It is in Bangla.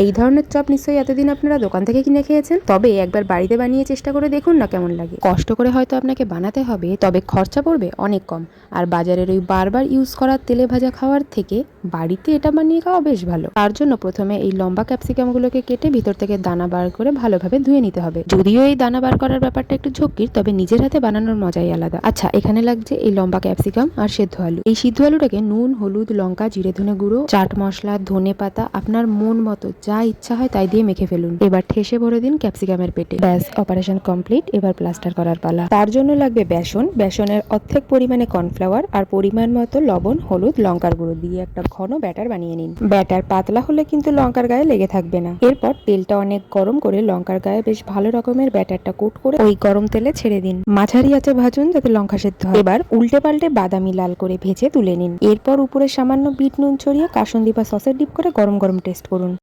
এই ধরনের চপ নিশ্চয়ই এতদিন আপনারা দোকান থেকে কিনে খেয়েছেন, তবে একবার বাড়িতে বানিয়ে চেষ্টা করে দেখুন না কেমন লাগে। কষ্ট করে হয়তো আপনাকে বানাতে হবে, তবে খরচা পড়বে অনেক কম। আর বাজারের ওই বারবার ইউজ করা তেলে ভাজা খাওয়ার থেকে বাড়িতে এটা বানিয়ে খাওয়া বেশ ভালো। তার জন্য প্রথমে এই লম্বা ক্যাপসিকামগুলোকে কেটে ভিতর থেকে দানা বার করে ভালোভাবে ধুয়ে নিতে হবে। যদিও এই দানা বার করার ব্যাপারটা একটু ঝক্কির, তবে নিজের হাতে বানানোর মজাই আলাদা। আচ্ছা, এখানে লাগছে এই লম্বা ক্যাপসিকাম আর সেদ্ধ আলু। এই সিদ্ধ আলুটাকে নুন, হলুদ, লঙ্কা, জিরে ধনে গুঁড়ো, চাট মশলা, ধনে পাতা, আপনার মন মতো যা ইচ্ছা হয় তাই দিয়ে মেখে ফেলুন। এবার ঠেসে ভরে দিন ক্যাপসিকামের পেটে। ব্যাস, অপারেশন কমপ্লিট। এবার প্লাস্টার করার পালা। তার জন্য লাগবে বেসন, বেসনের অর্ধেক পরিমাণে কর্নফ্লাওয়ার আর পরিমাণ মতো লবণ, হলুদ, লঙ্কার গুঁড়ো দিয়ে একটা ঘন ব্যাটার বানিয়ে নিন। ব্যাটার পাতলা হলে কিন্তু লঙ্কার গায়ে লেগে থাকবে না। এরপর তেলটা অনেক গরম করে লঙ্কার গায়ে বেশ ভালো রকমের ব্যাটারটা কোট করে ওই গরম তেলে ছেড়ে দিন। মাঝারি আঁচে ভাজুন যাতে লঙ্কা সেদ্ধ হয়। এবার উল্টে পাল্টে বাদামি লাল করে ভেজে তুলে নিন। এরপর উপরে সামান্য বিট নুন ছড়িয়ে কাসুন্দি বা সসের ডিপ করে গরম গরম টেস্ট করুন।